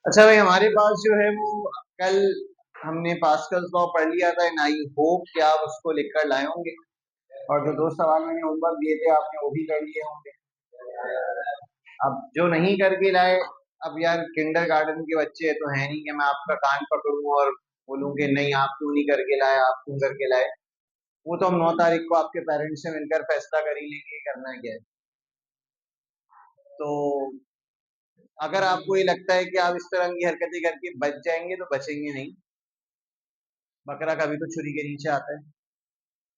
अच्छा भाई, हमारे पास जो है वो कल हमने पास्कल्स लॉ पढ़ लिया था एंड आई होप कि आप उसको लिखकर लाए होंगे, और जो दो सवाल मैंने होमवर्क दिए थे आपने वो भी कर लिए होंगे। अब जो नहीं करके लाए, अब यार किंडर गार्डन के बच्चे तो है नहीं कि मैं आपका कान पकड़ूं और बोलूं कि नहीं आप क्यों नहीं करके लाए, आप क्यों करके लाए। वो तो हम 9 तारीख को आपके पेरेंट्स से मिलकर फैसला कर ही लेंगे करना क्या है। तो अगर आपको ये लगता है कि आप इस तरह की हरकतें करके बच जाएंगे तो बचेंगे नहीं। बकरा कभी तो छुरी के नीचे आता है,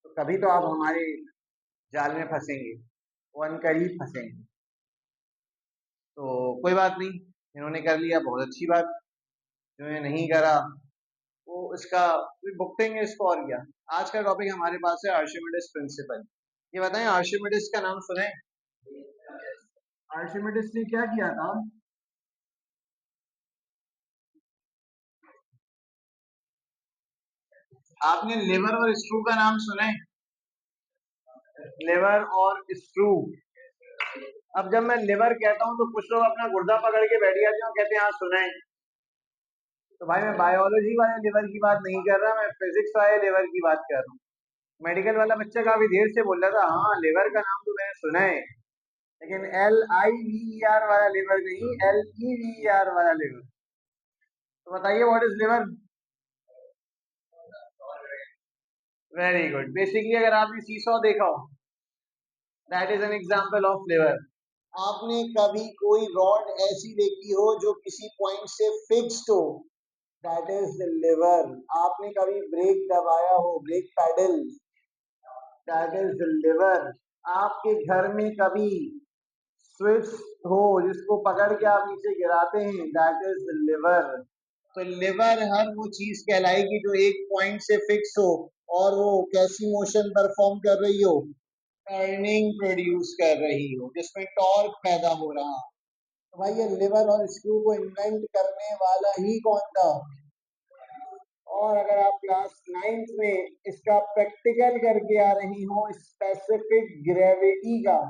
तो कभी तो आप हमारे जाल में फंसेंगे, वो अनकरीब फंसेंगे। तो कोई बात नहीं, इन्होंने कर लिया बहुत अच्छी बात, जो ये नहीं करा वो इसका भुगतेंगे इसको, और क्या। आज का टॉपिक हमारे पास है आर्शिमिडीज प्रिंसिपल। ये बताएं, आर्शिमिडीज का नाम सुने? आर्शिमिडीज ने क्या किया था? आपने लिवर और स्क्रू का नाम सुना है? लिवर और स्क्रू। अब जब मैं लिवर कहता हूँ तो कुछ लोग अपना गुर्दा पकड़ के बैठ जाते हैं और कहते हैं हाँ सुना है। तो भाई मैं बायोलॉजी वाले लिवर की बात नहीं कर रहा, मैं फिजिक्स वाले लिवर की बात कर रहा हूँ। मेडिकल वाला बच्चा काफी देर से बोल रहा था हाँ लिवर का नाम तो मैंने सुना है, लेकिन LIVER वाला लिवर नहीं, LEVER वाला लिवर। तो बताइए what is liver? Very good. Basically अगर आपने सीसॉ देखा हो, that is an example of liver. आपने कभी कोई रॉड ऐसी देखी हो जो किसी पॉइंट से फिक्स्ड हो, दैट इज द लिवर। आपने कभी ब्रेक दबाया हो, brake pedal, that is the lever. आपके घर में कभी स्विच हो जिसको पकड़ के आप नीचे गिराते हैं, दैट इज द लिवर। तो लिवर हर वो चीज कहलाएगी जो एक पॉइंट से फिक्स हो और वो कैसी मोशन परफॉर्म कर रही हो, टर्निंग प्रोड्यूस कर रही हो, जिसमें टॉर्क पैदा हो रहा हो। तो भाई ये लिवर और स्क्रू को इन्वेंट करने वाला ही कौन था? और अगर आप क्लास 9th में इसका प्रैक्टिकल करके आ रही हो स्पेसिफिक ग्रेविटी का,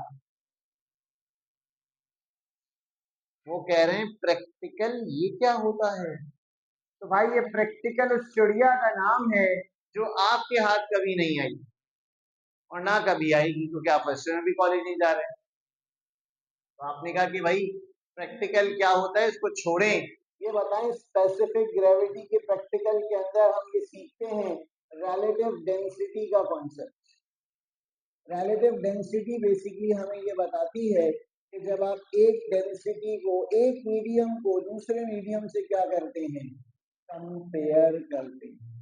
वो कह रहे हैं प्रैक्टिकल ये क्या होता है? तो भाई ये प्रैक्टिकल उस चिड़िया का नाम है जो आपके हाथ कभी नहीं आई और ना कभी आएगी, क्योंकि आप वैसे में भी कॉलेज नहीं जा रहे हैं। तो आपने कहा कि भाई प्रैक्टिकल क्या होता है, इसको छोड़ें, ये बताएं स्पेसिफिक ग्रेविटी के प्रैक्टिकल के अंदर हम ये सीखते हैं रिलेटिव डेंसिटी का कॉन्सेप्ट। रिलेटिव डेंसिटी बेसिकली हमें ये बताती है कि जब आप एक डेंसिटी को, एक मीडियम को दूसरे मीडियम से क्या करते हैं, कंपेयर करते हैं,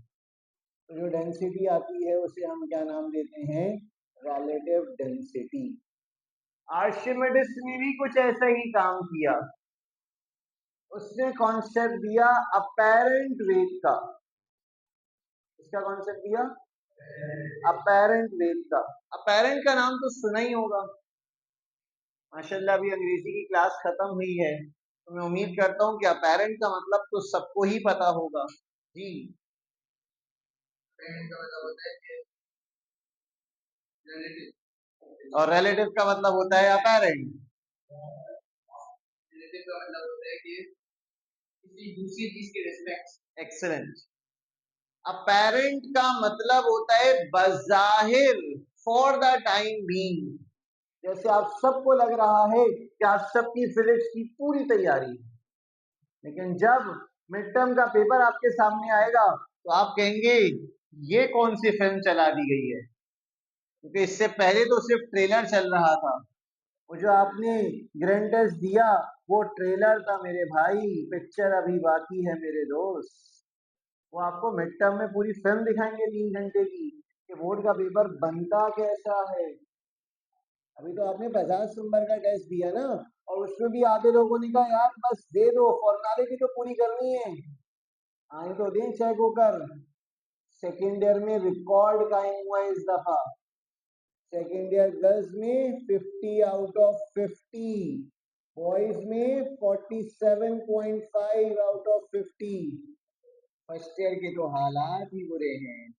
तो जो डेंसिटी आती है उसे हम क्या नाम देते हैं, रिलेटिव डेंसिटी। आर्शिमिडीज ने भी कुछ ऐसा ही काम किया, उसने कॉन्सेप्ट दिया अपैरेंट वेट का। इसका कॉन्सेप्ट दिया अपैरेंट वेट का। अपैरेंट का नाम तो सुना ही होगा, माशाल्लाह अभी अंग्रेजी की क्लास खत्म हुई है तो मैं उम्मीद करता हूँ कि अपैरेंट का मतलब तो सबको ही पता होगा जी। और रिलेटिव का मतलब होता है अपैरेंट। रिलेटिव का मतलब होता है कि किसी दूसरी चीज के रिस्पेक्ट। एक्सीलेंट। अपैरेंट का मतलब होता है बज़ाहिर, फॉर द टाइम बीइंग। जैसे आप सबको लग रहा है कि आप सबकी फिजिक्स की पूरी तैयारी है, लेकिन जब मिड टर्म का पेपर आपके सामने आएगा तो आप कहेंगे ये कौन सी फिल्म चला दी गई है, क्योंकि इससे पहले तो सिर्फ ट्रेलर चल रहा था, वो जो आपने ग्रैंड टेस्ट दिया वो ट्रेलर था मेरे भाई, पिक्चर अभी बाकी है मेरे दोस्त। वो आपको मिड टर्म में पूरी फिल्म दिखाएंगे 3 घंटे की कि बोर्ड का पेपर बनता कैसा है। अभी तो आपने 50 नंबर का टेस्ट दिया ना, और उसमें भी आधे लोगों ने कहा यार बस दे दो, फॉर्मेलिटी तो पूरी करनी है, आए तो दें चेक होकर। सेकेंड ईयर में रिकॉर्ड कायम हुआ इस दफा। सेकेंड ईयर गर्ल्स में 50 आउट ऑफ 50, बॉयज में 47.5 आउट ऑफ 50। फर्स्ट ईयर के तो हालात ही बुरे हैं।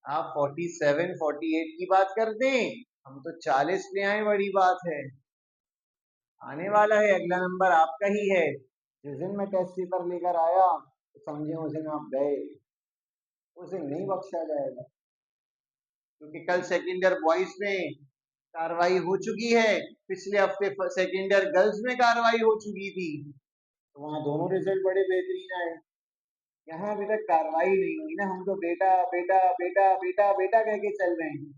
आप 47 48 की बात कर दें, हम तो 40 ले आए, बड़ी बात है। आने वाला है अगला नंबर आपका ही है। जिस दिन मैं टेस्ट पेपर लेकर आया तो समझे उस दिन आप गए, उस दिन नहीं बख्शा जाएगा। क्योंकि कल सेकेंड ईयर बॉयज में कार्रवाई हो चुकी है, पिछले हफ्ते सेकेंड ईयर गर्ल्स में कार्रवाई हो चुकी थी, तो वहाँ दोनों रिजल्ट बड़े बेहतरीन आए। यहाँ अभी तक कार्रवाई नहीं हुई ना, हम तो बेटा बेटा बेटा बेटा बेटा कह के चल रहे हैं।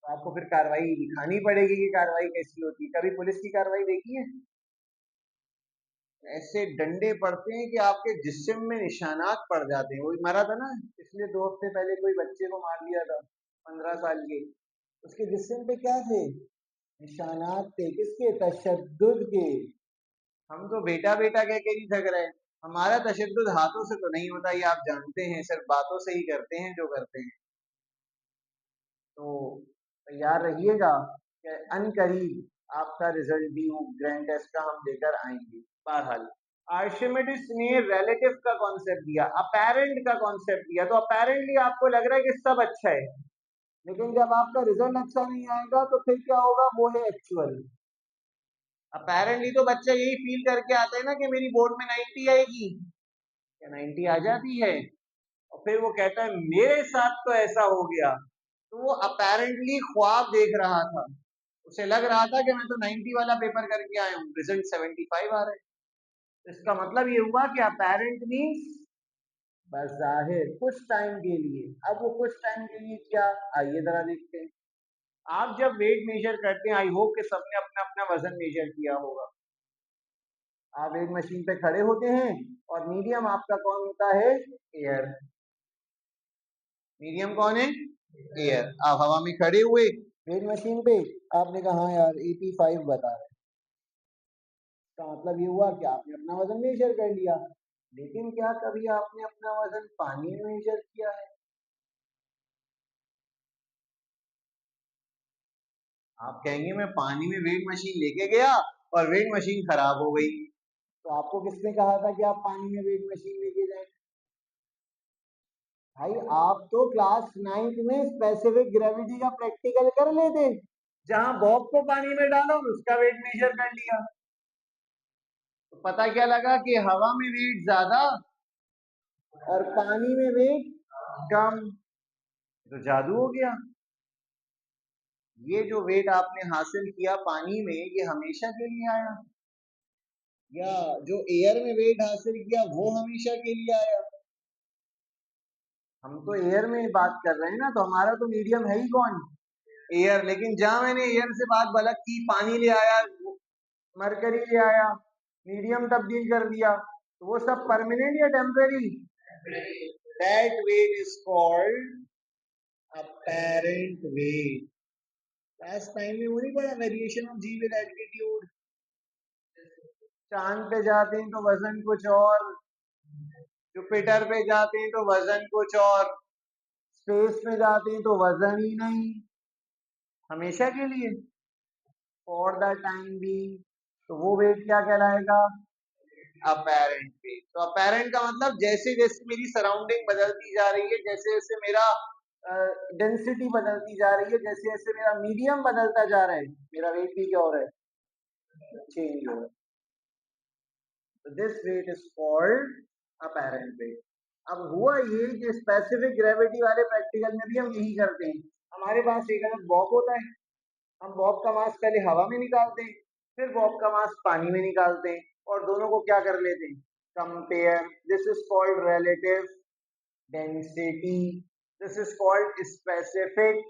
तो आपको फिर कार्रवाई दिखानी पड़ेगी कि कार्रवाई कैसी होती है। कभी पुलिस की कार्रवाई देखी है? ऐसे डंडे पड़ते हैं कि आपके जिस्म में निशानात पड़ जाते हैं। वही मरा था ना पिछले 2 हफ्ते पहले, कोई बच्चे को मार दिया था 15 साल के, उसके जिस्म पे क्या थे? निशानात थे। किसके? तशद्दुद के। हम तो बेटा बेटा कह के नहीं थक रहे। हमारा तशद्दुद हाथों से तो नहीं होता, ये आप जानते हैं, सिर्फ बातों से ही करते हैं जो करते हैं। तो तैयार रहिएगा कि अनकरीब आपका रिजल्ट भी ग्रैंड टेस्ट का हम लेकर आएंगे। बहरहाल आर्शिमिडिस ने रिलेटिव का कॉन्सेप्ट दिया, अपेरेंट का कॉन्सेप्ट दिया, तो अपेरेंटली आपको लग रहा है कि सब अच्छा है, लेकिन जब आपका रिजल्ट अच्छा नहीं आएगा तो फिर क्या होगा? वो है एक्चुअल। अपेरेंटली तो बच्चा यही फील करके आता है ना कि मेरी बोर्ड में 90 आएगी, क्या 90 आ जाती है, और फिर वो कहता है मेरे साथ तो ऐसा हो गया। तो वो अपेरेंटली ख्वाब देख रहा था, उसे लग रहा था कि मैं तो 90 वाला पेपर करके आया हूँ, रिजल्ट 75 आ रहा है। इसका मतलब ये हुआ कि अपेरेंट मीन्स बज़ाहिर कुछ टाइम के लिए। अब वो कुछ टाइम के लिए क्या, आइए जरा देखते हैं। आप जब वेट मेजर करते हैं, आई होप कि सबने अपना अपना वजन मेजर किया होगा। आप वेट मशीन पे खड़े होते हैं और मीडियम आपका कौन होता है? एयर। मीडियम कौन है? एयर। आप हवा में खड़े हुए वेट मशीन पे, आपने कहा हाँ यार 85 बता रहे, इसका मतलब ये हुआ कि आपने अपना वजन मेजर कर लिया। लेकिन क्या कभी आपने अपना वजन पानी में मेजर किया है? आप कहेंगे मैं पानी में वेट मशीन लेके गया और वेट मशीन खराब हो गई। तो आपको किसने कहा था कि आप पानी में वेट मशीन लेके जाएं? भाई आप तो क्लास 9th में स्पेसिफिक ग्रेविटी का प्रैक्टिकल कर लेते, जहां बॉब को पानी में डालो और उसका वेट मेजर कर लिया। तो पता क्या लगा कि हवा में वेट ज्यादा और पानी में वेट कम। तो जादू हो गया। ये जो वेट आपने हासिल किया पानी में, ये हमेशा के लिए आया, या जो एयर में वेट हासिल किया वो हमेशा के लिए आया? हम तो एयर में बात कर रहे हैं ना, तो हमारा तो मीडियम है ही कौन? एयर। लेकिन जहां मैंने एयर से बात बलक की, पानी ले आया, मरकरी ले आया, मीडियम तब्दील कर दिया, तो वो सब परमानेंट या temporary? That weight is called apparent weight। Last time में वो नहीं पड़ा, variation of G with altitude. चांद पे जाते हैं तो वजन कुछ और, जुपिटर पे जाते हैं तो वजन कुछ और, स्पेस में जाते हैं तो वजन ही नहीं, हमेशा के लिए, फॉर द टाइम भी। तो वो वेट क्या कहलाएगा? Apparent wait. तो अपेरेंट का मतलब जैसे जैसे मेरी सराउंडिंग बदलती जा रही है, जैसे जैसे मेरा डेंसिटी बदलती जा रही है, जैसे जैसे मेरा मीडियम बदलता जा रहा है, मेरा वेट भी क्या हो रहा है? चेंज हो रहा है। तो this weight is called apparent weight. अब हुआ ये कि स्पेसिफिक ग्रेविटी वाले प्रैक्टिकल में भी हम यही करते हैं। हमारे पास एक अलग बॉब होता है, हम बॉब का मास पहले हवा में निकालते हैं, फिर बॉब का मास पानी में निकालते हैं, और दोनों को क्या कर लेते हैं? Compare. This is called relative density, this is called specific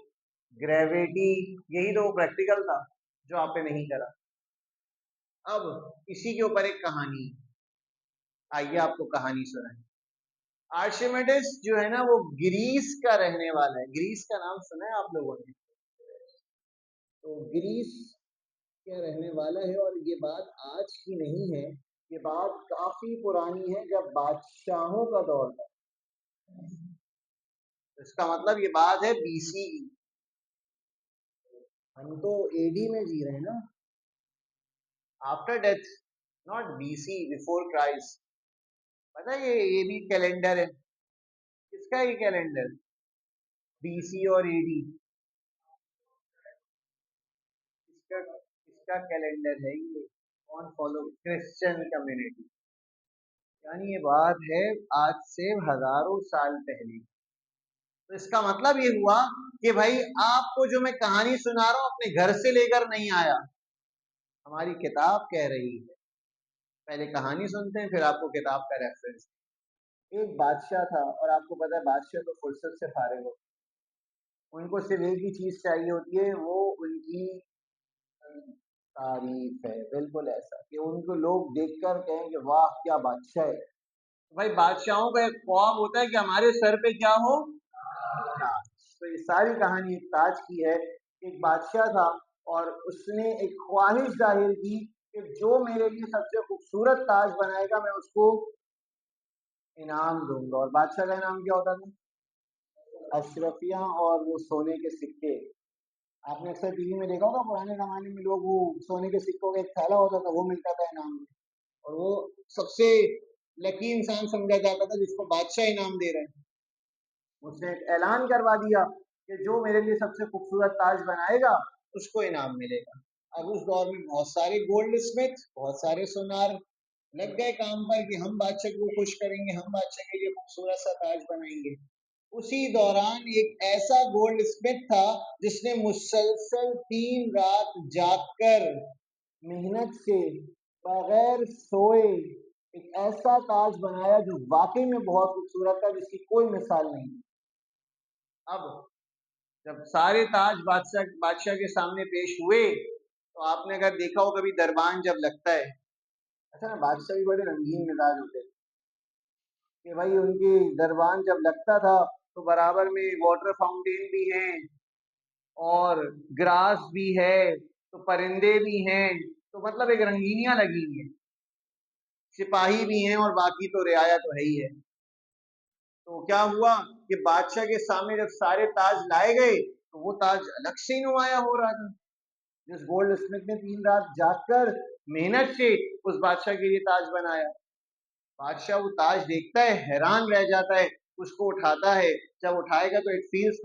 gravity. यही तो प्रैक्टिकल था जो आपने नहीं करा। अब इसी के ऊपर एक कहानी, आइए आपको कहानी सुनाए। आर्शिमिडिस जो है ना वो ग्रीस का रहने वाला है। ग्रीस का नाम सुना है आप लोगों ने? तो ग्रीस का रहने वाला है और ये बात आज की नहीं है, ये बात काफी पुरानी है, जब बादशाहों का दौर था। इसका मतलब ये बात है बीसी। हम तो एडी में जी रहे हैं ना, after death, not BC, before Christ. पता है ये भी कैलेंडर है। किसका ये कैलेंडर? बीसी और एडी। इसका इसका कैलेंडर है ये। कौन फॉलो? Christian community. यानी ये बात है आज से हजारों साल पहले। तो इसका मतलब ये हुआ कि भाई आपको जो मैं कहानी सुना रहा हूं अपने घर से लेकर नहीं आया, हमारी किताब कह रही है। पहले कहानी सुनते हैं फिर आपको किताब का रेफरेंस। एक बादशाह था और आपको पता है बादशाह तो फुर्सत से फारिग हो, उनको सिर्फ एक ही चीज चाहिए होती है, वो उनकी तारीफ है। बिल्कुल ऐसा कि उनको लोग देखकर कहें कि वाह क्या बादशाह है। तो भाई बादशाहों का एक ख्वाब होता है कि हमारे सर पे क्या हो? ताज। तो ये सारी कहानी एक ताज की है। एक बादशाह था और उसने एक ख्वाहिश जाहिर की कि जो मेरे लिए सबसे खूबसूरत ताज बनाएगा मैं उसको इनाम दूंगा। और बादशाह का इनाम क्या होता था? अशरफियां और वो सोने के सिक्के। आपने अक्सर टीवी में देखा होगा पुराने जमाने में लोग वो सोने के सिक्कों का एक थैला होता था वो मिलता था इनाम में, और वो सबसे लकी इंसान समझा जाता था जिसको बादशाह इनाम दे रहे हैं। उसने एक ऐलान करवा दिया कि जो मेरे लिए सबसे खूबसूरत ताज बनाएगा उसको इनाम मिलेगा। अब उस दौर में बहुत सारे गोल्ड स्मिथ, बहुत सारे सुनार लग गए काम पर कि हम बादशाह को खुश करेंगे, हम बादशाह के लिए खूबसूरत सा ताज बनाएंगे। उसी दौरान एक ऐसा गोल्ड स्मिथ था जिसने मुसलसल 3 रात जागकर मेहनत से बगैर सोए एक ऐसा ताज बनाया जो वाकई में बहुत खूबसूरत था, जिसकी कोई मिसाल नहीं। अब जब सारे ताज बादशाह बादशाह के सामने पेश हुए तो आपने अगर देखा हो कभी दरबान जब लगता है, अच्छा ना, बादशाह भी बड़े रंगीन मिजाज होते थे कि भाई उनकी दरबान जब लगता था तो बराबर में वाटर फाउंटेन भी हैं और ग्रास भी है, तो परिंदे भी हैं, तो मतलब एक रंगीनियां लगी हुई है। सिपाही भी हैं और बाकी तो रियाया तो है ही है। तो क्या हुआ कि बादशाह के सामने जब सारे ताज लाए गए तो वो ताज अलग से ही नुमाया हो रहा था। जिस गोल्ड स्मिथ ने 3 रात जागकर मेहनत से उस बादशाह के लिए ताज बनाया, बादशाह वो ताज देखता है, हैरान रह जाता है, उसको उठाता है। जब उठाएगा तो इट फील्स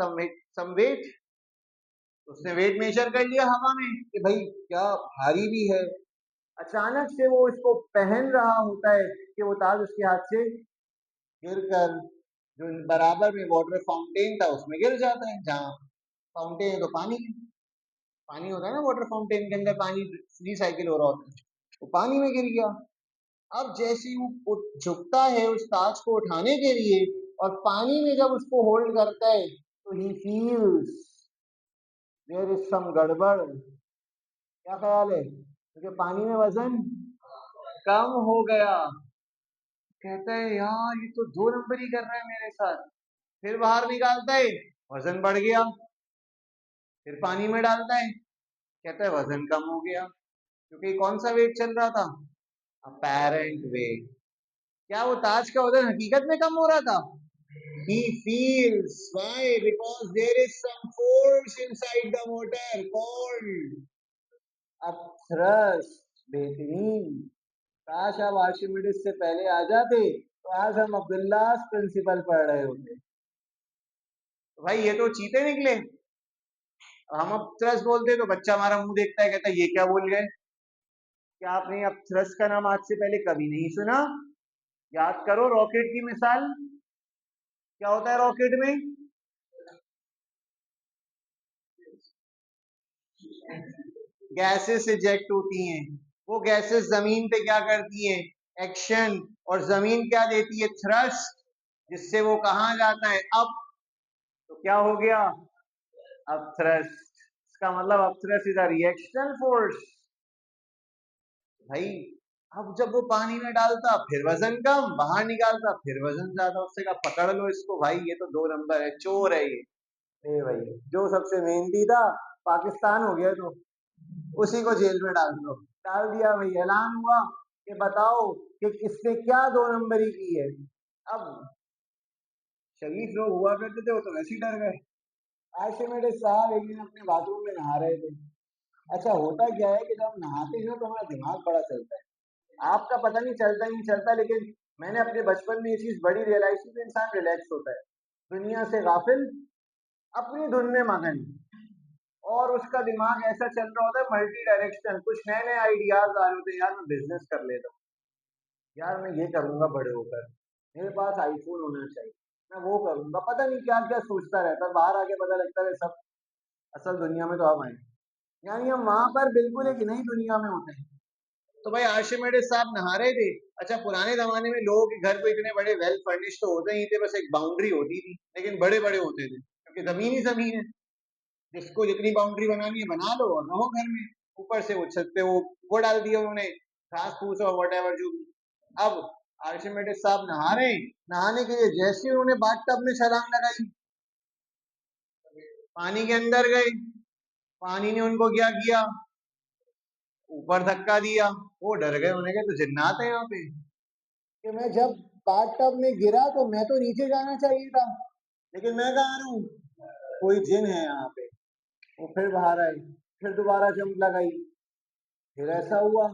सम वेट, उसने वेट मेजर कर लिया हवा में कि भाई क्या भारी भी है। अचानक से वो इसको पहन रहा होता है कि वो ताज उसके हाथ से गिर कर जो बराबर में वाटर फाउंटेन था उसमें गिर जाता है। जहाँ फाउंटेन है तो पानी, पानी होता है ना वाटर फाउंटेन के अंदर, पानी रिसाइकिल हो रहा होता है, वो पानी में गिर गया। अब जैसे वो झुकता है उस ताज को उठाने के लिए और पानी में जब उसको होल्ड करता है तो he feels there is some गड़बड़। क्या ख्याल है? क्योंकि पानी में वजन कम हो गया। कहता है यार ये तो 2 नंबर ही कर रहा है मेरे साथ। फिर बाहर निकालता है, वजन बढ़ गया। फिर पानी में डालता है, कहता है वजन कम हो गया। क्योंकि कौन सा वेट चल रहा था? Apparent wait. क्या वो ताज का वजन हकीकत में कम हो रहा था? He feels why? Because there is some force inside the motor called a thrust. बेहतरीन। काश आप आर्शिमिडिस से पहले आ जाते तो आज हम अब्दुल्ला प्रिंसिपल पढ़ रहे होते। तो भाई ये तो चीते निकले। हम अब थ्रस्ट बोलते तो बच्चा हमारा मुंह देखता है, कहता है ये क्या बोल गए। क्या आपने अब थ्रस्ट का नाम आज से पहले कभी नहीं सुना? याद करो रॉकेट की मिसाल। क्या होता है रॉकेट में? गैसेस इजेक्ट होती हैं। वो गैसेस जमीन पे क्या करती हैं? एक्शन। और जमीन क्या देती है? थ्रस्ट, जिससे वो कहां जाता है? अप। तो क्या हो गया? अब थ्रस्ट इसका मतलब अपथरस इज अ रिएक्शनल फोर्स। भाई अब जब वो पानी में डालता फिर वजन कम, बाहर निकालता फिर वजन ज्यादा, उससे कहा पकड़ लो इसको भाई, ये तो 2 नंबर है, चोर है ये। नहीं भाई, जो सबसे मेहनती था पाकिस्तान हो गया, तो उसी को जेल में डाल दो। डाल दिया भाई, ऐलान हुआ कि बताओ कि इसने क्या 2 नंबरी की है। अब शरीफ लोग हुआ करते थे वो तो वैसे ही डर गए। आज से मेरे साहब एक दिन अपने बाथरूम में नहा रहे थे। अच्छा होता क्या है कि जब हम नहाते हैं ना तो हमारा दिमाग बड़ा चलता है। आपका पता नहीं चलता ही नहीं चलता, लेकिन मैंने अपने बचपन में ये चीज बड़ी रियलाइज की कि इंसान रिलैक्स होता है, दुनिया से गाफिल, अपनी धुन में मगन, और उसका दिमाग ऐसा चल रहा होता है मल्टी डायरेक्शनल, कुछ नए नए आइडियाज आ रहे होते हैं। यार मैं बिजनेस कर लेता हूँ, यार मैं ये करूंगा बड़े होकर, मेरे पास आईफोन होना चाहिए, मैं वो करूंगा, पता नहीं क्या क्या सोचता रहता है। बाहर आके पता लगता है सब असल दुनिया में तो हम आए, यानी हम वहां पर बिल्कुल एक नई दुनिया में होते हैं। तो भाई आर्शिमेडेस साहब नहा रहे थे। अच्छा पुराने जमाने में लोगों के घर को इतने बड़े वेल फर्निश तो होते ही थे, बस एक बाउंड्री होती थी, लेकिन बड़े बड़े होते थे क्योंकि जमीन ही जमीन है, जिसको जितनी बाउंड्री बनानी है बना लो और रहो घर में। ऊपर से वो छत पे वो डाल दिया उन्होंने, घास फूस और वट एवर जो भी। अब आर्शिमेडेस साहब नहा रहे हैं, नहाने के लिए जैसे ही उन्होंने बाथ टब में छलांग लगाई, पानी के अंदर गए, पानी ने उनको क्या किया, ऊपर धक्का दिया। वो डर गए, उन्हें कहा तो जिन्नात है यहाँ पे, कि मैं जब बाथ टब में गिरा तो मैं तो नीचे जाना चाहिए था, लेकिन मैं कहाँ रहा हूँ, कोई जिन है यहाँ पे। वो फिर बाहर आए, फिर दोबारा जंप लगाई, फिर ऐसा हुआ।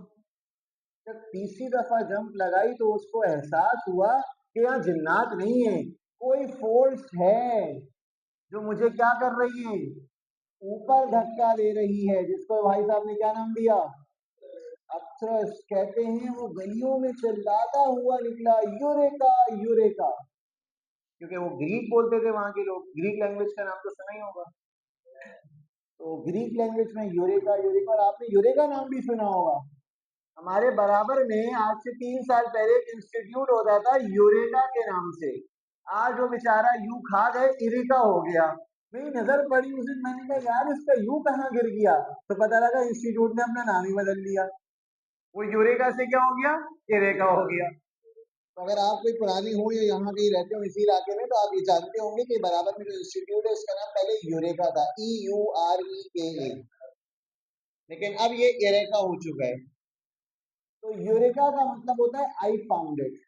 जब तीसरी दफा जंप लगाई तो उसको एहसास हुआ कि यहाँ जिन्नात नहीं है, कोई फोर्स है जो मुझे क्या कर रही है, ऊपर धक्का दे रही है, जिसको भाई साहब ने क्या नाम दिया, अप्सरस। कहते हैं वो गलियों में चिल्लाता हुआ निकला, यूरेका यूरेका, क्योंकि वो ग्रीक बोलते थे वहां के लोग, ग्रीक लैंग्वेज का नाम तो सुना ही होगा। तो ग्रीक लैंग्वेज में यूरेका यूरेका, और आपने यूरेका नाम भी सुना होगा। हमारे बराबर में आज से 3 साल पहले एक इंस्टीट्यूट होता था यूरेका के नाम से, आज वो बेचारा यू खा गए, इरेका हो गया। मेरी नजर पड़ी उस दिन, मैंने कहा यार इसका यू कहाँ गिर गया, तो पता लगा इंस्टीट्यूट ने अपना नाम ही बदल लिया, वो यूरेका से क्या हो गया, इरेका हो गया। तो अगर आप कोई पुरानी हो या यहाँ कहीं रहते हो इसी इलाके में, तो आप ये जानते होंगे कि बराबर में जो इंस्टीट्यूट है उसका नाम पहले यूरेका था, EUREKA, लेकिन अब ये इरेका हो चुका है। तो यूरेका का मतलब होता है आई फाउंड इट,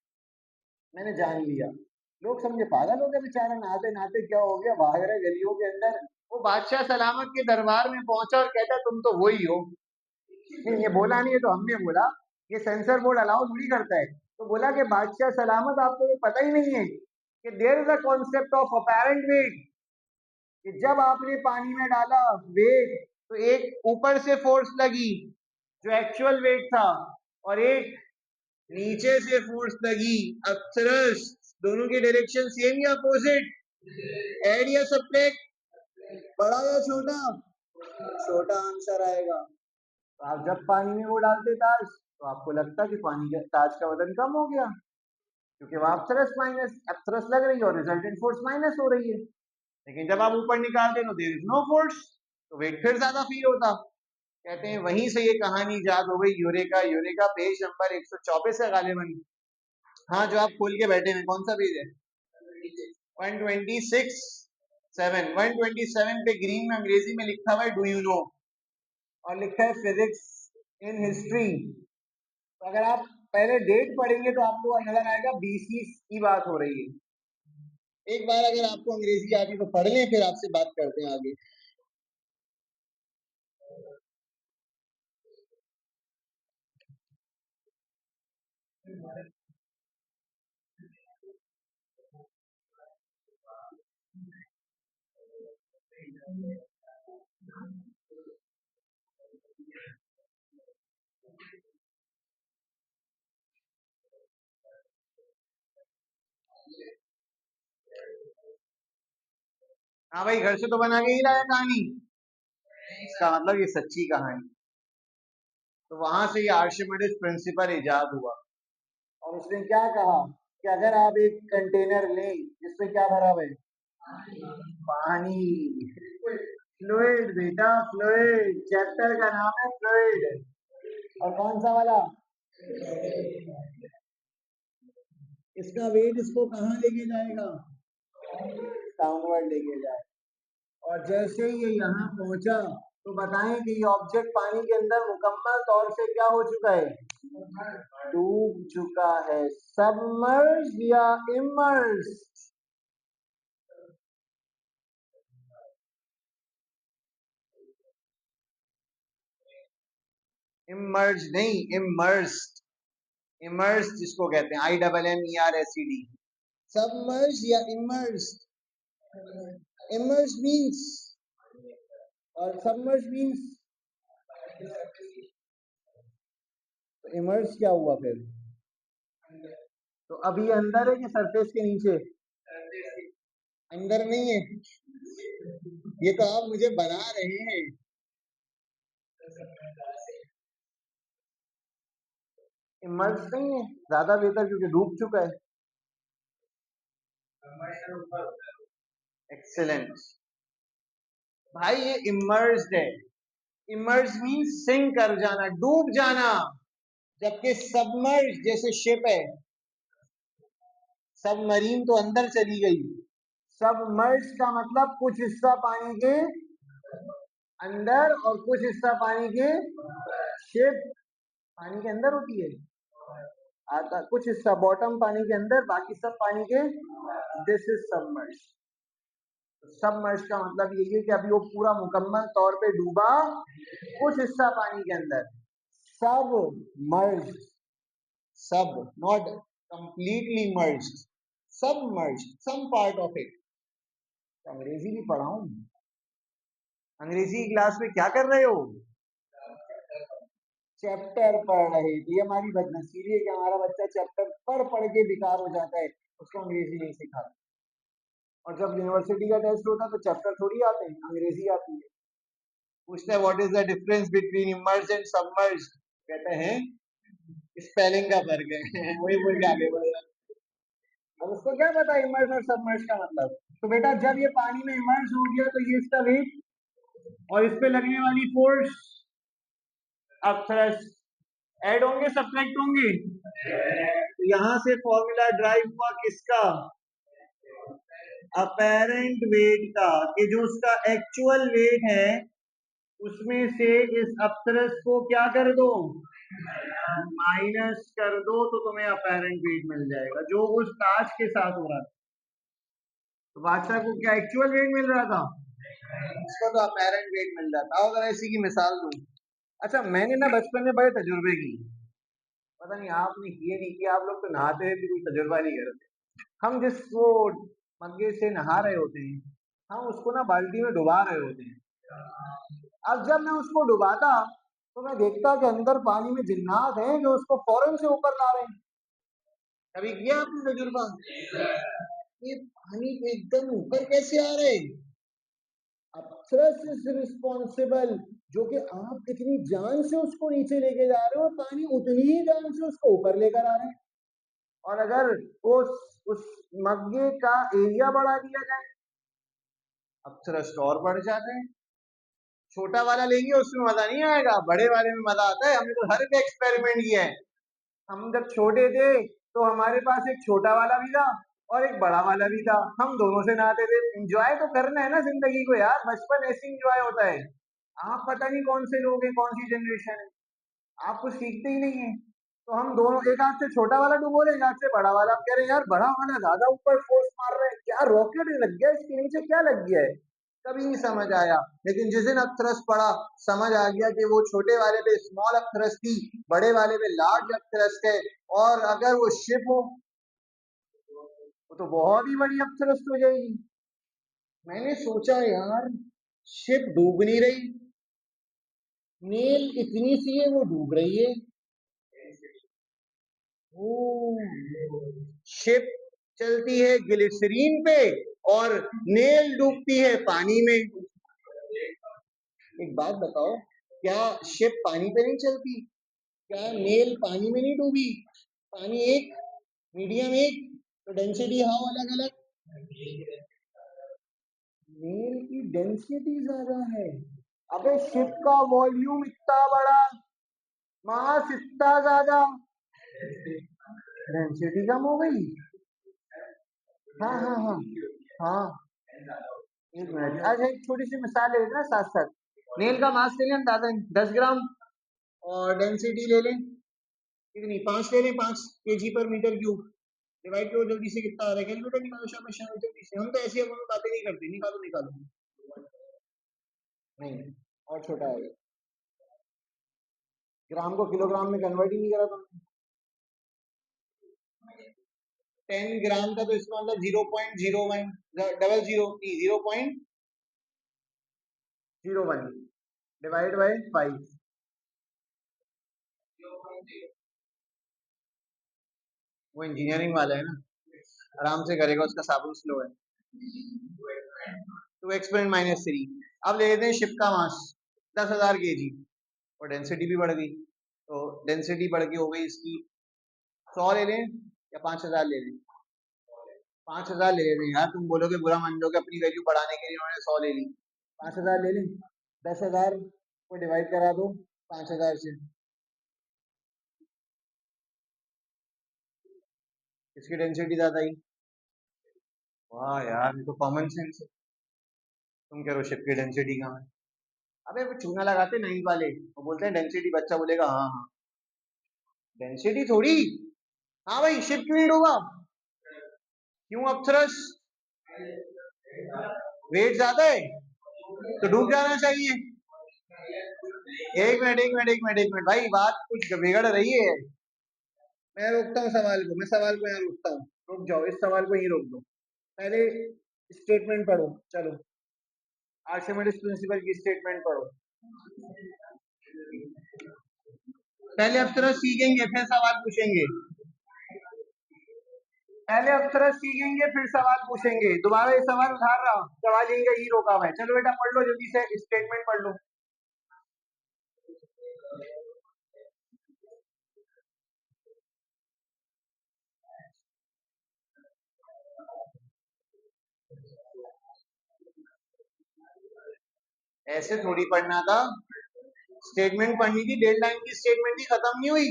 मैंने जान लिया। लोग समझे पागल हो गए, बेचारा नहाते नहाते क्या हो गया, भाग रहे गलियों के अंदर। वो बादशाह सलामत के दरबार में पहुंचा और कहता तुम तो वही हो। नहीं ये बोला नहीं है, तो हमने बोला, ये सेंसर बोर्ड अलाउ थोड़ी करता है। तो बोला कि बादशाह सलामत आपको ये पता ही नहीं है कि there is a concept of apparent weight, कि जब आपने पानी में डाला वेट, तो एक ऊपर से फोर्स लगी जो एक्चुअल वेट था, और एक नीचे से फोर्स लगी अपसरस, दोनों की डायरेक्शन सेम या अपोजिट, ऐड या सब्ट्रैक्ट, बड़ा या छोटा, छोटा आंसर आएगा। तो आप जब पानी में वो डालते ताज, तो आपको लगता कि पानी का ताज का वजन कम हो गया, क्योंकि वहां अपसरस माइनस अपसरस लग रही है और रिजल्टेंट फोर्स माइनस हो रही है। लेकिन जब आप ऊपर निकालते तो देयर इज नो फोर्स, तो वेट फिर ज्यादा फील होता। कहते हैं वहीं से ये कहानी याद हो गई, यूरेका यूरेका। पेज नंबर 124 है गालिबन, हाँ जो आप खोल के बैठे हैं, कौन सा पेज है, 126 7 127 पे ग्रीन में अंग्रेजी में लिखा हुआ है डू यू नो, और लिखा है फिजिक्स इन हिस्ट्री। तो अगर आप पहले डेट पढ़ेंगे तो आपको नजर आएगा 20 की बात हो रही है। एक बार अगर आपको अंग्रेजी आती तो पढ़ लें, फिर आपसे बात करते हैं आगे। हाँ भाई, घर से तो बना के ही लाया कहानी, इसका मतलब ये सच्ची कहानी। तो वहां से ये आर्शिमिडीज प्रिंसिपल इजाद हुआ, और उसने क्या कहा कि अगर आप एक कंटेनर लें जिसमें क्या भरा हुआ है, पानी, फ्लूइड बेटा, फ्लूइड, चैप्टर का नाम है फ्लूइड। और कौन सा वाला? इसका वेट इसको कहाँ लेके जाएगा? डाउनवर्ड लेके जाए। और जैसे ही ये यहाँ पहुंचा तो बताएं कि ये ऑब्जेक्ट पानी के अंदर मुकम्मल तौर से क्या हो चुका है? डूब चुका है। सबमर्ज या इमर्ज? इमर्ज नहीं, इमर्स्ड। इमर्स जिसको कहते हैं, IMMERSED। सबमर्ज या इमर्स्ड? इमर्ज मीन्स, और सबमर्ज मीन्स, तो इमर्ज क्या हुआ फिर? तो अभी अंदर है कि सरफेस के नीचे? अंदर नहीं है, ये तो आप मुझे बना रहे हैं। इमर्ज नहीं है, ज्यादा बेहतर, क्योंकि डूब चुका है। एक्सेलेंट भाई, ये इमर्ज्ड है। इमर्ज मीन्स सिंक कर जाना, डूब जाना। जबकि सबमर्ज जैसे शिप है, सबमरीन तो अंदर चली गई। सबमर्ज का मतलब कुछ हिस्सा पानी के अंदर और कुछ हिस्सा पानी के, शिप पानी के अंदर होती है, आता कुछ हिस्सा बॉटम पानी के अंदर, बाकी सब पानी के, दिस इज सबमर्ज। सबमर्ज का मतलब यही है कि अभी वो पूरा मुकम्मल तौर पे डूबा, कुछ हिस्सा पानी के अंदर। सब मर्ज, सब, नॉट कंप्लीटली मर्ज, सब मर्ज, सम पार्ट ऑफ इट। अंग्रेजी भी पढ़ा हूं। अंग्रेजी की क्लास में क्या कर रहे हो? चैप्टर पढ़ रहे थे। ये हमारी बदनसीबी है कि हमारा बच्चा चैप्टर पढ़ के बेकार हो जाता है, उसको अंग्रेजी नहीं सिखाते। और जब यूनिवर्सिटी का टेस्ट होता है तो चैप्टर थोड़ी आते हैं, अंग्रेजी आती है। पूछते हैं what is the difference between emerge and submerge, कहते हैं स्पेलिंग का फर्क है। वही बोल के आगे बढ़ रहा है। अब उसको क्या पता इमर्ज और सबमर्ज का मतलब? तो बेटा जब ये पानी में इमर्ज हो गया तो ये इसका वेट और इस पे लगने वाली फोर्स, अब थ्रस्ट ऐड होंगे सब्ट्रैक्ट होंगे? तो यहां से फॉर्मूला ड्राइव हुआ किसका? अपेरेंट वेट का, कि जो उसका एक्चुअल वेट है उसमें से इस अपथरस को क्या कर दो? माइनस कर दो, तो तुम्हें अपेरेंट वेट मिल जाएगा, जो उस कांच के साथ हो रहा था। तो बादशाह को क्या एक्चुअल वेट मिल रहा था? इसको तो अपेरेंट वेट मिल रहा था। अगर ऐसी की मिसाल दूं, अच्छा मैंने ना बचपन में बड़े तजुर्बे की, पता नहीं आपने किए नहीं किए, आप लोग तो नहाते हुए भी कोई तजुर्बा नहीं करते। हम जिस वो मग्गे से नहा रहे होते हैं, हम उसको ना बाल्टी में डुबा रहे होते हैं। अब जब मैं उसको डुबाता तो मैं देखता कि अंदर पानी में जिन्नात हैं जो उसको फौरन से ऊपर ला रहे हैं। कभी किया आपने तजुर्बा? ये पानी पे एकदम ऊपर कैसे आ रहे हैं? अप्सरस इज रिस्पॉन्सिबल, जो कि आप कितनी जान से उसको नीचे लेके जा रहे हो, पानी उतनी ही जान से उसको ऊपर लेकर आ रहे हैं। और अगर उस मग्गे का एरिया बढ़ा दिया जाए, अप्सरस तो और बढ़ जाते हैं। छोटा वाला लेंगे उसमें मजा नहीं आएगा, बड़े वाले में मजा आता है। हमने तो हर एक एक्सपेरिमेंट किया है। हम जब छोटे थे तो हमारे पास एक छोटा वाला भी था और एक बड़ा वाला भी था, हम दोनों से नहाते थे। एंजॉय तो करना है ना जिंदगी को यार, बचपन ऐसे एंजॉय होता है। आप पता नहीं कौन से लोग हैं, कौन सी जनरेशन है, आप कुछ सीखते ही नहीं है। तो हम दोनों एक हाथ से छोटा वाला डुबो रहे, एक हाथ से बड़ा वाला। कह रहे यार बड़ा वाला ज्यादा ऊपर फोर्स मार रहे हैं, क्या रॉकेट लग गया इसके नीचे, क्या लग गया है? कभी नहीं समझ आया। लेकिन जिस दिन अप्सरस पड़ा, समझ आ गया कि वो छोटे वाले पे स्मॉल अप्सरस थी, बड़े वाले पे लार्ज अप्सरस है। और अगर वो शिप हो वो तो बहुत ही बड़ी अप्सरस हो जाएगी। मैंने सोचा यार शिप डूब नहीं रही, नेल इतनी सी है वो डूब रही है। शिप चलती है ग्लिसरीन पे और नेल डूबती है पानी में। एक बात बताओ, क्या शिप पानी पे नहीं चलती? क्या नेल पानी में नहीं डूबी? पानी एक, मीडियम एक, तो डेंसिटी हाउ अलग अलग? नेल की डेंसिटी ज्यादा है। अबे शिप का वॉल्यूम इतना बड़ा, मास इतना ज्यादा, डेंसिटी कम हो गई। हाँ हाँ हाँ हाँ। एक मिनट, आज एक छोटी सी मिसाल ले लेना साथ साथ। नेल का मास ले लें अंदाजा 10 ग्राम, और डेंसिटी ले लें कितनी, 5 ले लें, 5 kg/m3। डिवाइड करो जल्दी से, कितना आ रहा है, कैलकुलेटर निकालो, शाबाश शाबाश, जल्दी से। हम तो ऐसी हम बातें नहीं करते, निकालो निकालो। नहीं, और छोटा है। ग्राम को किलोग्राम में कन्वर्ट ही नहीं करा तुमने। 10 ग्राम का तो इसका मतलब 0.01, 0.01 डिवाइड बाई 5। वो इंजीनियरिंग वाला है ना, आराम से करेगा, उसका साबुन स्लो है। 2 एक्सपोनेंट -3। अब ले लेते हैं शिप का मास 10,000 kg, और डेंसिटी भी बढ़ गई, तो डेंसिटी बढ़ के हो गई इसकी 100 ले लें या 5,000 ले लें। 5,000 ले लेते हैं यार, तुम बोलोगे बुरा मान लोगे, अपनी वैल्यू बढ़ाने के लिए उन्होंने 100 ले ली। 5,000 ले लें। 10,000 को डिवाइड करा दो 5,000 से, इसकी डेंसिटी ज्यादा आई। वाह यार, ये तो कॉमन सेंस है। तुम कह रहे हो शिप की डेंसिटी कहाँ है। अबे वो चूना लगाते नाइट वाले, वो बोलते हैं डेंसिटी, बच्चा बोलेगा हाँ हाँ, डेंसिटी थोड़ी। हाँ भाई, शिप क्यों नहीं डूबा, क्यों अप्सरस, वेट ज्यादा है, तो डूब जाना चाहिए। एक मिनट भाई, बात कुछ बिगड़ रही है। मैं रोकता हूँ सवाल को, मैं सवाल को यहाँ रोकता हूँ, रुक जाओ, इस सवाल को यहीं रोक दो। पहले स्टेटमेंट पढ़ो, चलो आर्चिमेडेस प्रिंसिपल की स्टेटमेंट पढ़ो। पहले अप्सरस सीखेंगे फिर सवाल पूछेंगे, पहले अप्सरस सीखेंगे फिर सवाल पूछेंगे। दोबारा ये सवाल उठा रहा हूँ, सवाल यहीं का यहीं रोका हुआ है। चलो बेटा पढ़ लो जल्दी से, स्टेटमेंट पढ़ लो। ऐसे थोड़ी पढ़ना था, स्टेटमेंट पढ़नी थी, डेढ़ लाइन की स्टेटमेंट ही खत्म नहीं हुई।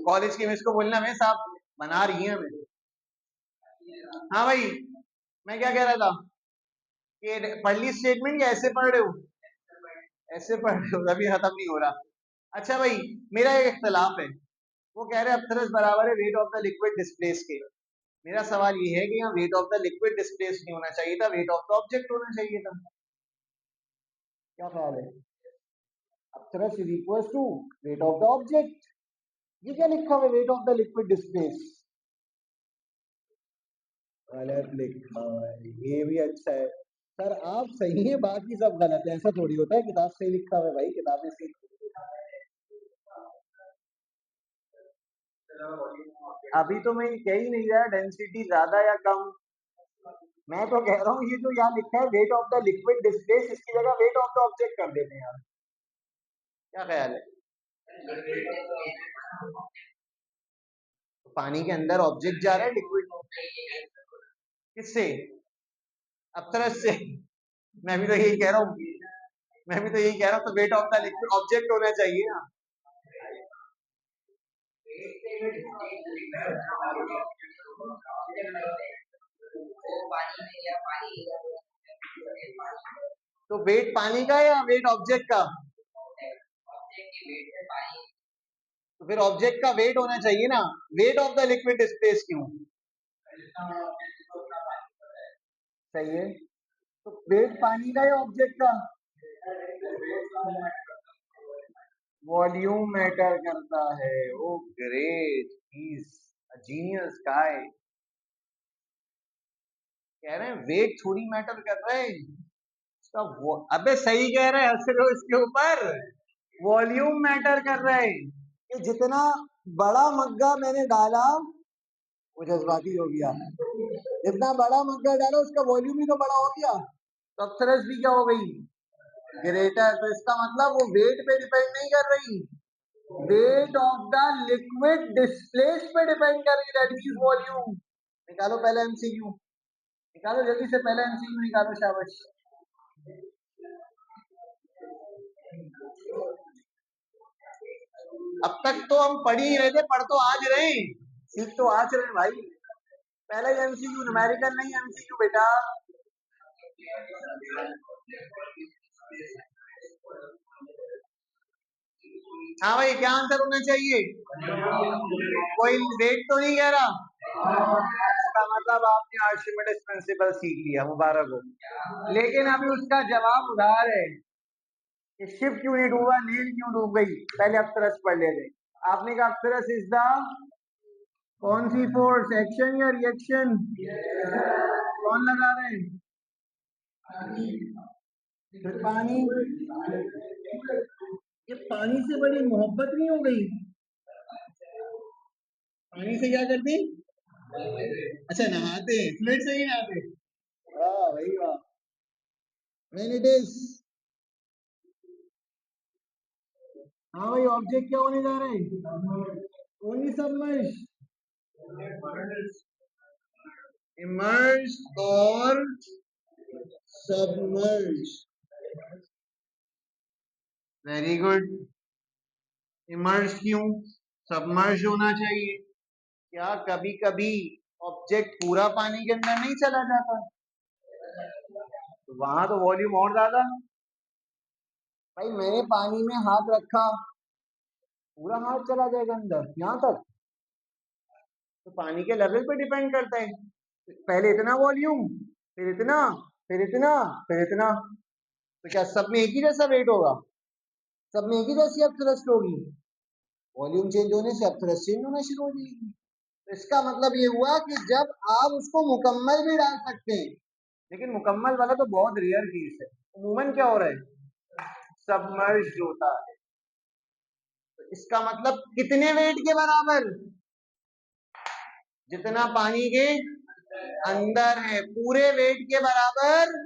कॉलेज की मिस को बोलना मैं साहब बना रही है हमें। हाँ भाई, मैं क्या कह रहा था कि पढ़ ली स्टेटमेंट या ऐसे पढ़ रहे हो, ऐसे पढ़ रहे हो, अभी खत्म नहीं हो रहा। अच्छा भाई, मेरा एक इख्तलाफ है, वो कह रहे हैं अप्सरस बराबर है weight of the liquid displace के। मेरा सवाल ये है कि यहाँ wait of the liquid displace नहीं होना चाहिए था, वेट ऑफ द ऑब्जेक्ट होना चाहिए था। क्या ख्याल है, upthrust is equal to weight of the object. ये क्या लिखा हुआ है, weight of the liquid displace, गलत लिखा है। ये भी अच्छा है सर, आप सही है, बाकी सब गलत है, ऐसा थोड़ी होता है, किताब सही लिखा हुआ है भाई, किताब में सही। अभी तो मैं कह ही नहीं रहा डेंसिटी ज्यादा या कम, मैं तो कह रहा हूँ ये जो यहाँ लिखा है weight of the liquid displace, इसकी जगह वेट ऑफ द ऑब्जेक्ट कर देते हैं यार। क्या ख्याल है, पानी के अंदर ऑब्जेक्ट जा रहा है लिक्विड, किससे, अप्सरस से। मैं भी तो यही कह रहा हूँ, मैं भी तो यही कह रहा हूँ, तो wait of the liquid object होना चाहिए ना। तो वेट पानी का या वेट ऑब्जेक्ट का, तो फिर ऑब्जेक्ट का वेट होना चाहिए ना, wait of the liquid space क्यों। सही है, तो वेट पानी का या ऑब्जेक्ट का, वॉल्यूम मैटर करता है। ओ ग्रेट, इज अ जीनियस गाय। कह रहे हैं वेट थोड़ी मैटर कर रहा है इसका, अबे सही कह रहे हैं, हंस रहे हो इसके ऊपर, वॉल्यूम मैटर कर रहा है कि जितना बड़ा मग्गा मैंने डाला, वो जज्बाती हो गया, जितना बड़ा मग्गा डाला उसका वॉल्यूम भी तो बड़ा हो गया, तो अप्सरस भी क्या हो गई, ग्रेटर। तो इसका मतलब वो वेट पे डिपेंड नहीं कर रही, wait of the liquid displace पे डिपेंड कर रही, दैट मींस वॉल्यूम। निकालो पहले एमसीक्यू, निकालो जल्दी से पहले एमसीक्यू निकालो, शाबाश। अब तक तो हम पढ़ ही रहे थे, पढ़ तो आज रहे हैं, सीख तो आज रहे हैं भाई। पहले एमसीक्यू, न्यूमेरिकल नहीं एमसीक्यू बेटा। हाँ भाई, क्या आंसर होना चाहिए? कोई वेट तो नहीं कह रहा? इसका मतलब आपने आर्किमिडीज प्रिंसिपल सीख लिया, मुबारक हो। लेकिन अभी उसका जवाब उधार है कि शिप क्यों नहीं डूबा, नील क्यों डूब गई। पहले अप्सरस पढ़ लेते। आपने कहा अप्सरस इज द कौन सी फोर्स, एक्शन या रिएक्शन? कौन लगा रहे हैं? फिर पानी। ये पानी से बड़ी मोहब्बत नहीं हो गई? पानी से क्या करते? अच्छा, नहाते हैं, फ्लूइड से ही नहाते। वाह भाई वाह। When it is, हाँ भाई, ऑब्जेक्ट क्या होने जा रहे हैं? ओनली सबमर्ज, इमर्ज और सबमर्ज। Very good. इमर्ज क्यों? सबमर्ज होना चाहिए। क्या कभी कभी ऑब्जेक्ट पूरा पानी के अंदर नहीं चला जाता? तो वहां तो वॉल्यूम और ज्यादा। भाई मैंने पानी में हाथ रखा, पूरा हाथ चला जाएगा अंदर यहाँ तक? तो पानी के लेवल पे डिपेंड करता है। पहले इतना वॉल्यूम, फिर इतना, फिर इतना, फिर इतना। तो क्या सब में एक ही जैसा वेट होगा? सब में एक ही जैसी अब थ्रस्ट होगी? वॉल्यूम चेंज होने से अब थ्रस्ट चेंज होना शुरू हो जाएगी। तो इसका मतलब ये हुआ कि जब आप उसको मुकम्मल भी डाल सकते हैं, लेकिन मुकम्मल वाला तो बहुत रेयर केस है। अमूमन क्या हो रहा है? सबमर्ज होता है। तो इसका मतलब कितने वेट के बराबर? जितना पानी के अंदर है, पूरे वेट के बराबर।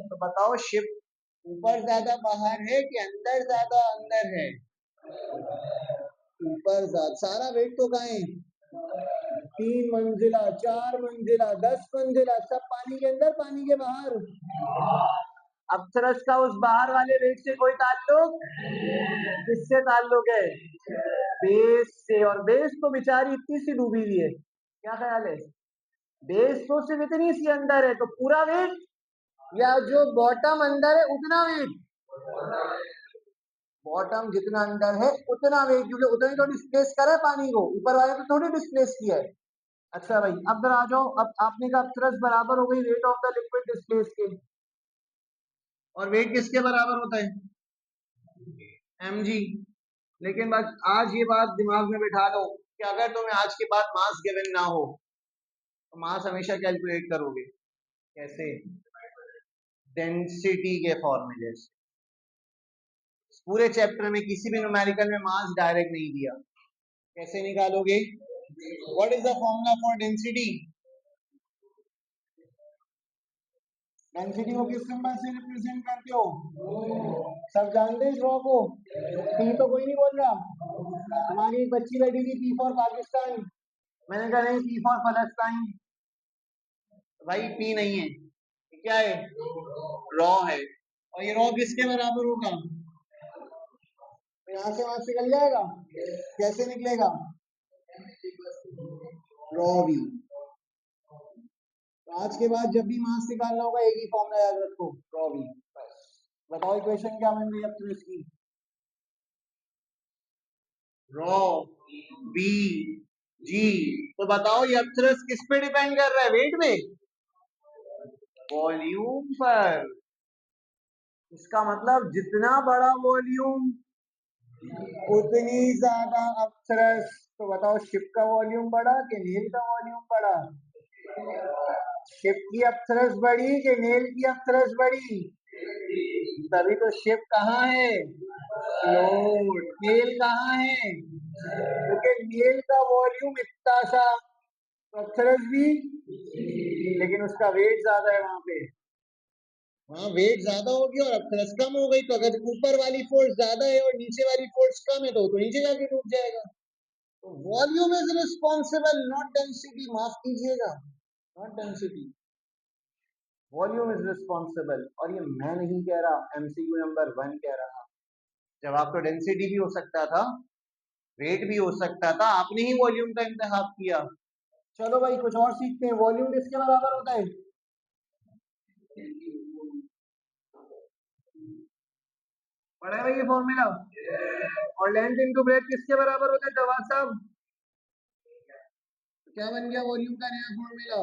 तो बताओ शिप ऊपर ज्यादा बाहर है कि अंदर ज्यादा अंदर है? ऊपर ज्यादा। सारा वेट तो कहाँ है? 3 मंजिला, 4 मंजिला, 10 मंजिला, सब पानी के अंदर पानी के बाहर। अप्सरस का उस बाहर वाले वेट से कोई ताल्लुक? किससे ताल्लुक है? बेस से। और बेस तो बेचारी इतनी सी डूबी हुई है, क्या ख्याल है? बेस तो सिर्फ इतनी सी अंदर है, तो पूरा वेट या जो बॉटम अंदर है उतना वेट? बॉटम जितना अंदर है उतना वेट, क्योंकि उतना ही तो डिस्प्लेस करा है पानी को, ऊपर वाले तो थोड़ी डिस्प्लेस किया है। अच्छा भाई, अब इधर आ जाओ। अब आपने कहा थ्रस्ट बराबर हो गई wait of the liquid displace के, और वेट किसके बराबर होता है? mg। लेकिन बस आज ये बात दिमाग में बिठा लो कि अगर तुम्हें आज के बाद मास गिवन ना हो तो मास हमेशा कैलकुलेट करोगे कैसे? डेंसिटी के फॉर्मूले से। पूरे चैप्टर में किसी भी न्यूमेरिकल में मास डायरेक्ट नहीं दिया, कैसे निकालोगे? What is the formula for density? Density को किस नंबर से रिप्रेजेंट करते हो? सब जानते हैं इस रॉ को? पी तो कोई नहीं बोल रहा। हमारी एक बच्ची बैठी थी पी फॉर पाकिस्तान, मैंने कहा नहीं, पी फॉर फलस्तीन। भाई पी नहीं है, क्या है? रॉ है। और ये रॉ किसके बराबर होगा? तो यहाँ से वहां से निकल जाएगा। कैसे निकलेगा? रॉ भी। तो आज के बाद जब भी मास निकालना होगा एक ही फॉर्मूला याद रखो, रॉ भी। बताओ इक्वेशन क्या बन गई अब तो इसकी? रॉ बी जी। तो बताओ ये अप्सरस किस पे डिपेंड कर रहा है? वेट पे? वॉल्यूम पर। इसका मतलब जितना बड़ा वॉल्यूम उतनी ज्यादा अप्सरस। तो बताओ शिप का वॉल्यूम बढ़ा कि नेल का वॉल्यूम बढ़ा? शिप की अप्सरस बढ़ी कि नेल की अप्सरस बढ़ी? तभी तो शिप कहाँ है? फ्लोट। नेल कहाँ है? क्योंकि नेल का वॉल्यूम इतना सा, तो अप्सरस भी, लेकिन उसका वेट ज्यादा है वहां पे। वहाँ वेट ज्यादा होगी और अप्सरस कम हो गई, तो अगर ऊपर वाली फोर्स ज्यादा है और नीचे वाली फोर्स कम है तो नीचे जाके डूब जाएगा। तो volume is responsible, not density, माफ कीजिएगा, not density, volume is responsible. और ये मैं नहीं कह रहा, एमसीक्यू नंबर 1 कह रहा। जवाब तो डेंसिटी भी हो सकता था, वेट भी हो सकता था, आपने ही वॉल्यूम का इंतखाब किया। चलो भाई कुछ और सीखते हैं। वॉल्यूम किसके बराबर होता है? पढ़ा है भाई ये फॉर्मूला? और लेंथ इनटू ब्रेथ किसके बराबर होता है जवाब साहब? क्या बन गया वॉल्यूम का नया फॉर्मूला?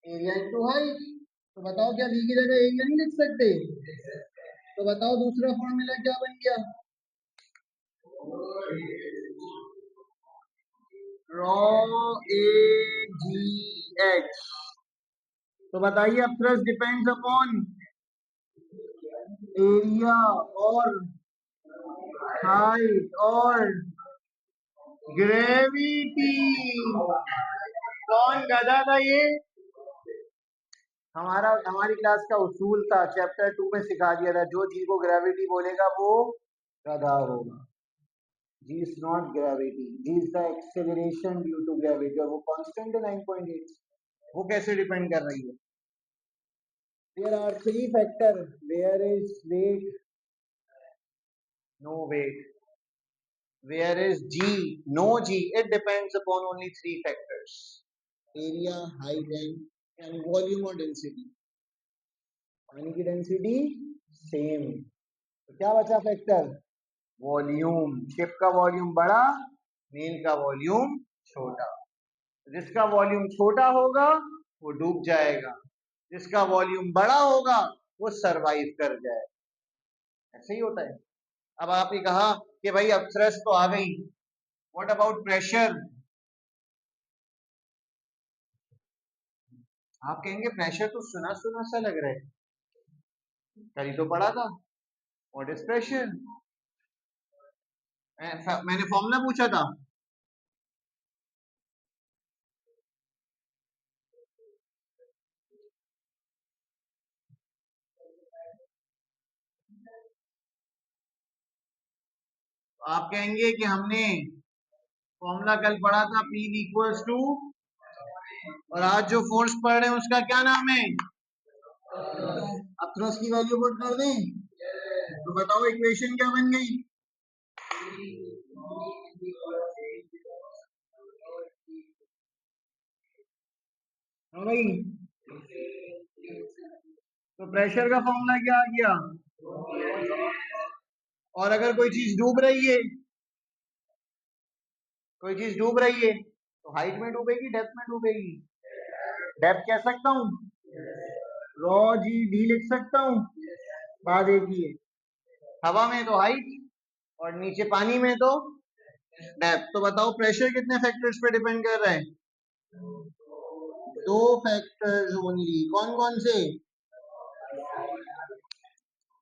Area into height. तो बताओ क्या v की जगह एरिया नहीं लिख सकते? तो बताओ दूसरा फॉर्मूला क्या बन गया? रॉ ए जी एच। तो बताइए अब थ्रस्ट डिपेंड्स अपॉन एरिया और हाइट और ग्रेविटी। कौन गधा था ये? हमारी क्लास का उसूल था, चैप्टर 2 में सिखा दिया था, जो जी को ग्रेविटी बोलेगा वो गधा होगा। G is not gravity, G is the acceleration due to gravity, और वो कांस्टेंट है 9.8। वो कैसे डिपेंड कर रही है? There are 3 factor, where is weight, no weight, where is g, no g, it depends upon only 3 factors: area, height and volume or density। पानी की डेंसिटी सेम, तो क्या बचा फैक्टर? वॉल्यूम। शिप का वॉल्यूम बड़ा, मेन का volume छोटा। जिसका वॉल्यूम छोटा होगा वो डूब जाएगा, जिसका वॉल्यूम बड़ा होगा वो सरवाइव कर जाए। ऐसे ही होता है। अब आपने कहा कि भाई अब थ्रस्ट तो आ गई, व्हाट अबाउट प्रेशर? आप कहेंगे प्रेशर तो सुना सुना सा लग रहा है, कल ही तो पढ़ा था। What is pressure? मैंने फॉर्मूला पूछा था। आप कहेंगे कि हमने फॉर्मूला कल पढ़ा था, P इक्वल्स टू, और आज जो फोर्स पढ़ रहे हैं उसका क्या नाम है? अब थ्रस्ट की वैल्यू पुट कर दें, तो बताओ इक्वेशन क्या बन गई? हाँ भाई, तो प्रेशर का फॉर्मूला क्या आ गया? और अगर कोई चीज डूब रही है, कोई चीज डूब रही है, तो हाइट में डूबेगी डेप्थ में डूबेगी? डेप्थ कह सकता हूँ, रॉ जी डी लिख सकता हूँ, बात एक ही है। हवा में तो हाइट और नीचे पानी में तो डेप्थ। तो बताओ प्रेशर कितने फैक्टर्स पे डिपेंड कर रहा है? 2 फैक्टर्स ओनली। कौन कौन से?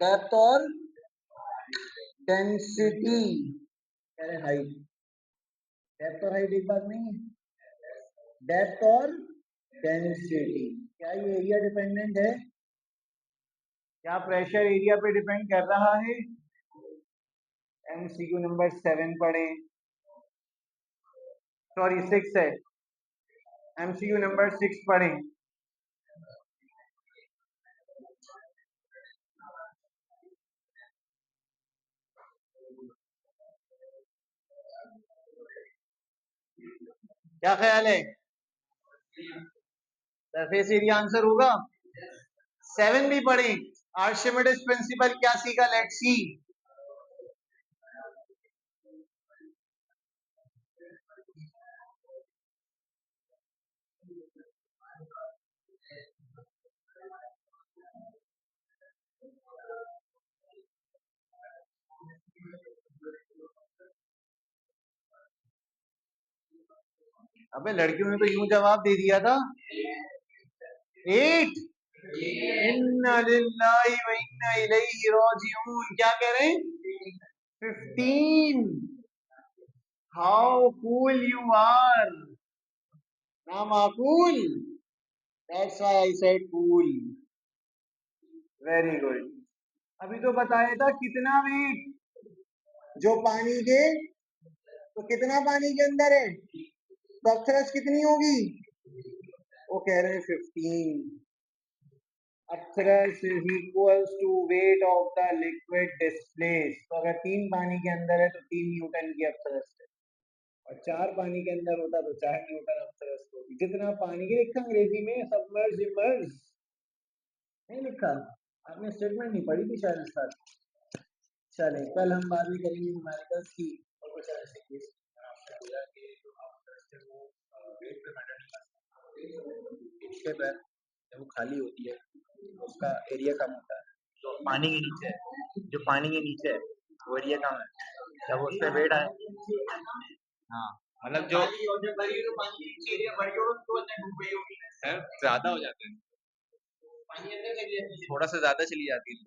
डेप्थ और डेंसिटी। अरे हाइट, डेप्थ और हाइट एक बात नहीं है, डेप्थ और डेंसिटी। क्या ये एरिया डिपेंडेंट है? क्या प्रेशर एरिया पे डिपेंड कर रहा है? एमसीक्यू नंबर 7 पढ़े, सॉरी 6 है, एमसीक्यू नंबर 6 पढ़े। क्या ख्याल है, सरफेस एरिया आंसर होगा? 7 भी पढ़े, आर्शिमिडीज प्रिंसिपल क्या सीखा, लेट्स सी। अबे लड़कियों ने तो यूं जवाब दे दिया था, 8। इन्ना लिल्लाहि व इन्ना इलैहि राजिऊन। क्या कह रहे हैं? 15। हाउ कूल यू आर, ना माकूल, that's why I said cool. Very good. अभी तो बताया था कितना वेट जो पानी के तो कितना पानी के अंदर है, तो अप्सरस कितनी होगी, वो कह रहे हैं 15। Upthrust is equals to weight of the liquid displace. तो अगर 3 पानी के अंदर है तो 3 न्यूटन की अप्सरस है, और 4 पानी के अंदर होता तो 4 न्यूटन अप्सरस होगी। जितना पानी के लिखा अंग्रेजी में सबमर्ज इमर्ज नहीं लिखा, आपने स्टेटमेंट नहीं पढ़ी थी शायद इस बार। चले कल हम बात भी करेंगे न्यूमेरिकल्स की और कुछ ऐसे केस पर जब वो खाली होती है तो उसका एरिया कम होता है, तो पानी के नीचे है, जो पानी के नीचे है वो एरिया कम है, जब उस पर वेट आए, हाँ मतलब जो ज्यादा हो जाता है, थोड़ा सा ज्यादा चली जाती है।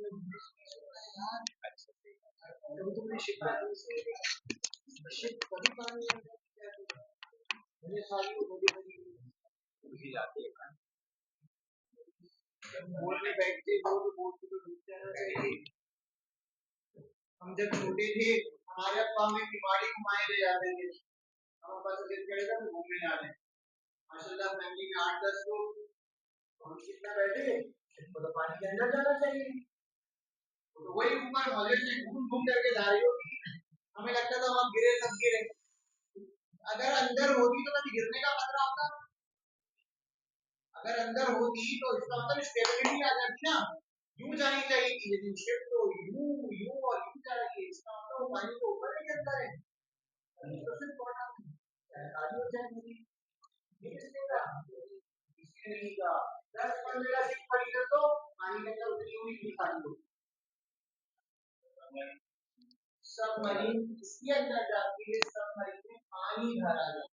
हम जब छोटे थे हमारे अब्बा हमें दिवाली घुमाए ले जाते थे, हम अब्बा से जिद करे थे घूमने जा रहे हैं, माशाल्लाह फैमिली में 8-10 लोग, हम कितना बैठे तो पानी के अंदर जाना चाहिए, तो वही ऊपर मजे से घूम घूम करके जा रही होगी, हमें लगता था हम गिरे सब गिरे, अगर अंदर होती तो कभी गिरने का खतरा होता, अगर अंदर होती तो इसका मतलब स्टेबिलिटी आ जाती ना, यूं जानी चाहिए थी, लेकिन शिफ्ट तो यूं यूं और यूं जा रही है, इसका मतलब पानी तो ऊपर है के अंदर है, तो सिर्फ थोड़ा खाली हो जाएगी, इसके नहीं का 10-15 सिक्स पड़ी तो पानी के अंदर उतनी हुई नहीं खाली होगी, सबमरीन इसके अंदर जाती है, सबमरीन में पानी भरा जाता है।